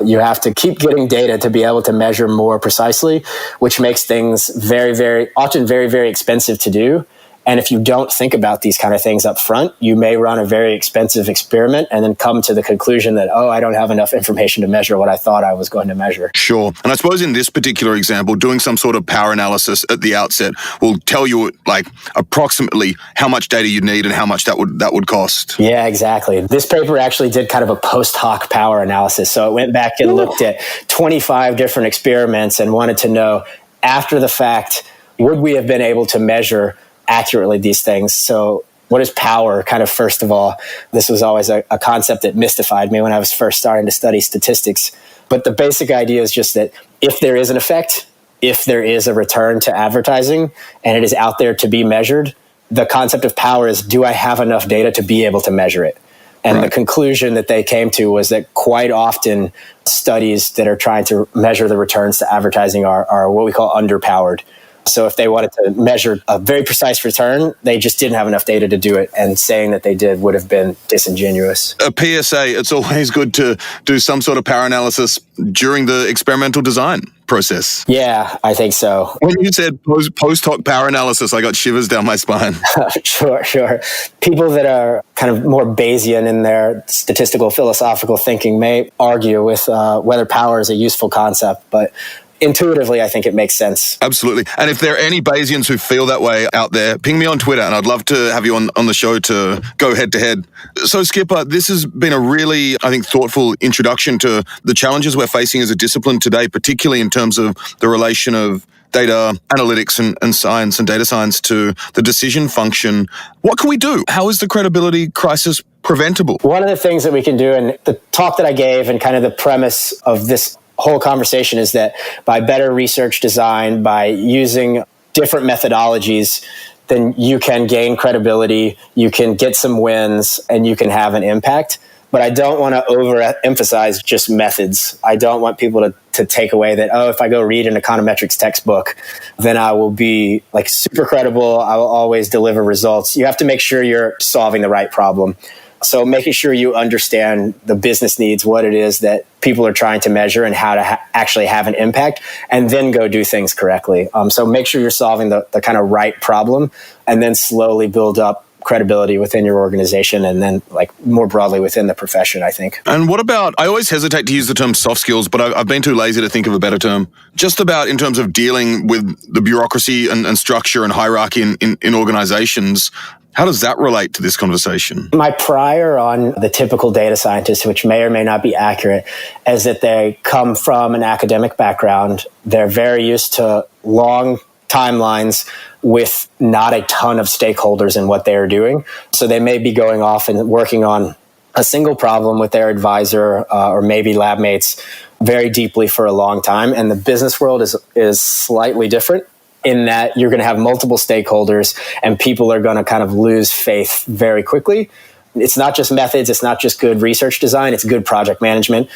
You have to keep getting data to be able to measure more precisely, which makes things often very, very expensive to do. And if you don't think about these kind of things up front, you may run a very expensive experiment and then come to the conclusion that, I don't have enough information to measure what I thought I was going to measure. Sure. And I suppose in this particular example, doing some sort of power analysis at the outset will tell you like approximately how much data you need and how much that would cost. Yeah, exactly. This paper actually did kind of a post hoc power analysis. So it went back and looked at 25 different experiments and wanted to know after the fact, would we have been able to measure accurately these things? So what is power? Kind of first of all, this was always a concept that mystified me when I was first starting to study statistics. But the basic idea is just that if there is an effect, if there is a return to advertising and it is out there to be measured, the concept of power is, do I have enough data to be able to measure it? And right. The conclusion that they came to was that quite often studies that are trying to measure the returns to advertising are what we call underpowered. So if they wanted to measure a very precise return, they just didn't have enough data to do it. And saying that they did would have been disingenuous. A PSA, it's always good to do some sort of power analysis during the experimental design process. Yeah, I think so. When you said post hoc power analysis, I got shivers down my spine. Sure. People that are kind of more Bayesian in their statistical philosophical thinking may argue with whether power is a useful concept, but intuitively, I think it makes sense. Absolutely. And if there are any Bayesians who feel that way out there, ping me on Twitter, and I'd love to have you on the show to go head-to-head. So, Skipper, this has been a really, I think, thoughtful introduction to the challenges we're facing as a discipline today, particularly in terms of the relation of data analytics and science and data science to the decision function. What can we do? How is the credibility crisis preventable? One of the things that we can do, and the talk that I gave and kind of the premise of this whole conversation is that by better research design, by using different methodologies, then you can gain credibility, you can get some wins, and you can have an impact. But I don't want to overemphasize just methods. I don't want people to take away that, if I go read an econometrics textbook, then I will be like super credible. I will always deliver results. You have to make sure you're solving the right problem. So making sure you understand the business needs, what it is that people are trying to measure and how to actually have an impact, and then go do things correctly. So make sure you're solving the kind of right problem and then slowly build up credibility within your organization and then like more broadly within the profession, I think. And what about, I always hesitate to use the term soft skills, but I've been too lazy to think of a better term. Just about in terms of dealing with the bureaucracy and structure and hierarchy in organizations. How does that relate to this conversation? My prior on the typical data scientist, which may or may not be accurate, is that they come from an academic background. They're very used to long timelines with not a ton of stakeholders in what they are doing. So they may be going off and working on a single problem with their advisor or maybe lab mates very deeply for a long time. And the business world is slightly different in that you're going to have multiple stakeholders and people are going to kind of lose faith very quickly. It's not just methods. It's not just good research design. It's good project management,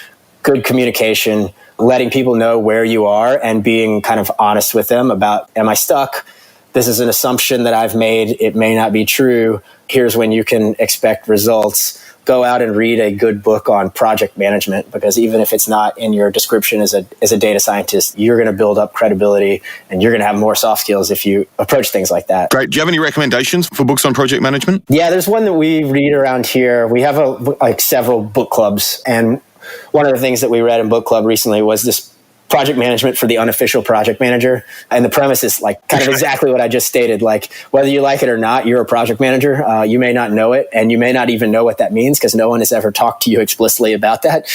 good communication, letting people know where you are and being kind of honest with them about, am I stuck? This is an assumption that I've made. It may not be true. Here's when you can expect results. Go out and read a good book on project management, because even if it's not in your description as a data scientist, you're going to build up credibility and you're going to have more soft skills if you approach things like that. Great. Do you have any recommendations for books on project management? Yeah, there's one that we read around here. We have several book clubs, and one of the things that we read in book club recently was this project management for the unofficial project manager. And the premise is like kind of exactly what I just stated. Like, whether you like it or not, you're a project manager. You may not know it, and you may not even know what that means because no one has ever talked to you explicitly about that.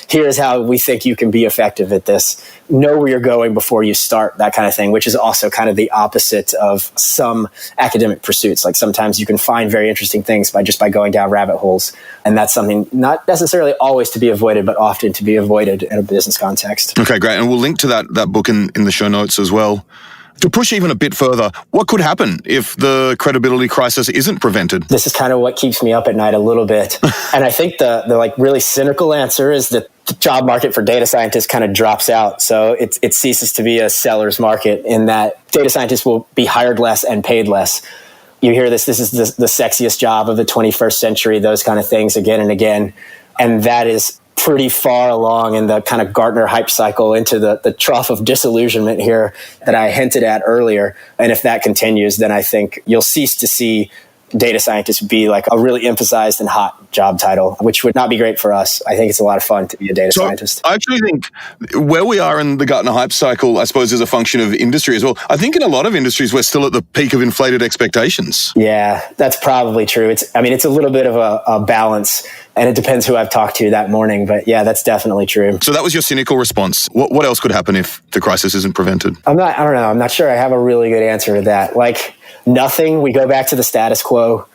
Here's how we think you can be effective at this. Know where you're going before you start, that kind of thing, which is also kind of the opposite of some academic pursuits. Like sometimes you can find very interesting things by going down rabbit holes. And that's something not necessarily always to be avoided, but often to be avoided in a business context. Okay, great. And we'll link to that book in the show notes as well. To push even a bit further, what could happen if the credibility crisis isn't prevented? This is kind of what keeps me up at night a little bit. And I think the like really cynical answer is that the job market for data scientists kind of drops out. So it ceases to be a seller's market in that data scientists will be hired less and paid less. You hear this is the sexiest job of the 21st century, those kind of things again and again. And that is pretty far along in the kind of Gartner hype cycle into the trough of disillusionment here that I hinted at earlier. And if that continues, then I think you'll cease to see data scientists be like a really emphasized and hot job title, which would not be great for us. I think it's a lot of fun to be a data scientist. I actually think where we are in the Gartner hype cycle, I suppose, is a function of industry as well. I think in a lot of industries, we're still at the peak of inflated expectations. Yeah, that's probably true. It's a little bit of a balance, and it depends who I've talked to that morning. But yeah, that's definitely true. So that was your cynical response. What else could happen if the crisis isn't prevented? I don't know. I'm not sure I have a really good answer to that. Like, nothing. We go back to the status quo.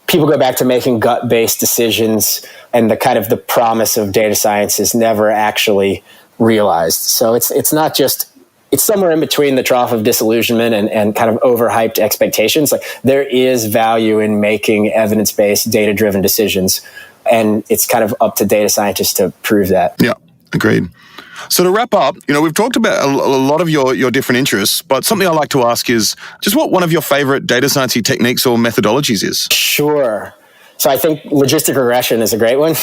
People go back to making gut-based decisions, and the promise of data science is never actually realized. So it's not just, it's somewhere in between the trough of disillusionment and kind of overhyped expectations. Like, there is value in making evidence-based, data-driven decisions, and it's kind of up to data scientists to prove that. Yeah, agreed. So to wrap up, we've talked about a lot of your different interests, but something I like to ask is just what one of your favorite data science techniques or methodologies is. Sure. So I think logistic regression is a great one.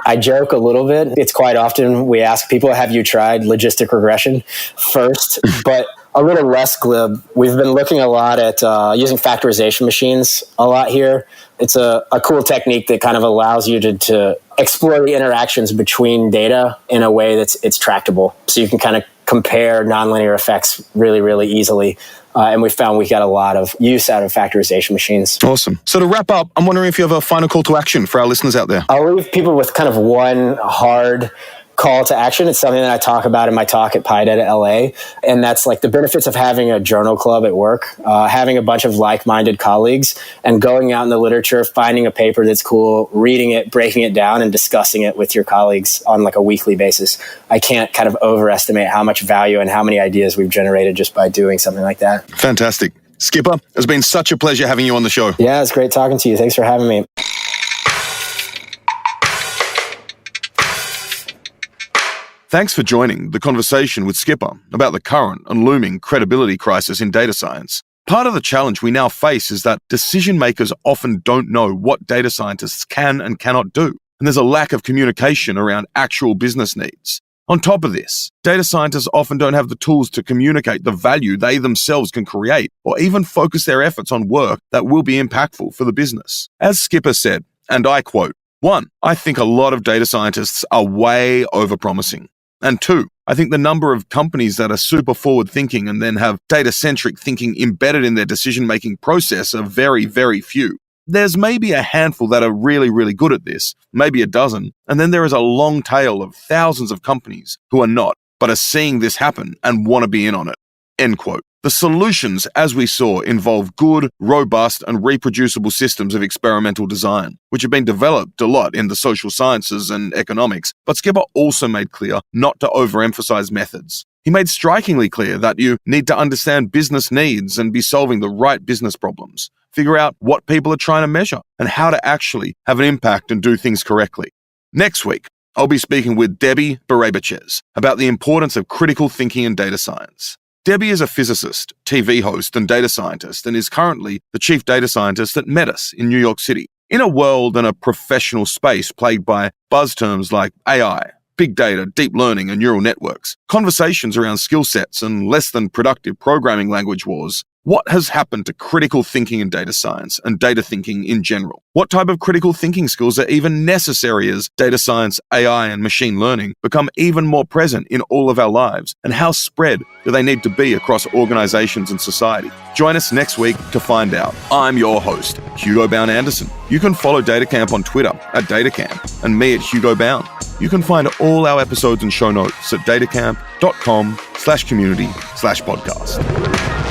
I joke a little bit. It's quite often we ask people, have you tried logistic regression first? But a little less glib. We've been looking a lot at using factorization machines a lot here. It's a cool technique that kind of allows you to explore the interactions between data in a way it's tractable. So you can kind of compare nonlinear effects really, really easily. And we found we got a lot of use out of factorization machines. Awesome. So to wrap up, I'm wondering if you have a final call to action for our listeners out there. I'll leave people with kind of one hard call to action. It's something that I talk about in my talk at PyData LA. And that's like the benefits of having a journal club at work, having a bunch of like-minded colleagues and going out in the literature, finding a paper that's cool, reading it, breaking it down and discussing it with your colleagues on like a weekly basis. I can't kind of overestimate how much value and how many ideas we've generated just by doing something like that. Fantastic. Skipper, it's been such a pleasure having you on the show. Yeah, it's great talking to you. Thanks for having me. Thanks for joining the conversation with Skipper about the current and looming credibility crisis in data science. Part of the challenge we now face is that decision makers often don't know what data scientists can and cannot do, and there's a lack of communication around actual business needs. On top of this, data scientists often don't have the tools to communicate the value they themselves can create or even focus their efforts on work that will be impactful for the business. As Skipper said, and I quote, 1, I think a lot of data scientists are way overpromising. And 2, I think the number of companies that are super forward-thinking and then have data-centric thinking embedded in their decision-making process are very, very few. There's maybe a handful that are really, really good at this, maybe a dozen, and then there is a long tail of thousands of companies who are not, but are seeing this happen and want to be in on it. End quote. The solutions, as we saw, involve good, robust, and reproducible systems of experimental design, which have been developed a lot in the social sciences and economics, but Skipper also made clear not to overemphasize methods. He made strikingly clear that you need to understand business needs and be solving the right business problems, figure out what people are trying to measure, and how to actually have an impact and do things correctly. Next week, I'll be speaking with Debbie Berebichez about the importance of critical thinking in data science. Debbie is a physicist, TV host, and data scientist, and is currently the chief data scientist at Metis in New York City. In a world and a professional space plagued by buzz terms like AI, big data, deep learning, and neural networks, conversations around skill sets and less than productive programming language wars, what has happened to critical thinking in data science and data thinking in general? What type of critical thinking skills are even necessary as data science, AI, and machine learning become even more present in all of our lives? And how spread do they need to be across organizations and society? Join us next week to find out. I'm your host, Hugo Bound-Anderson. You can follow DataCamp on Twitter at DataCamp and me at Hugo Bound. You can find all our episodes and show notes at datacamp.com/community/podcast.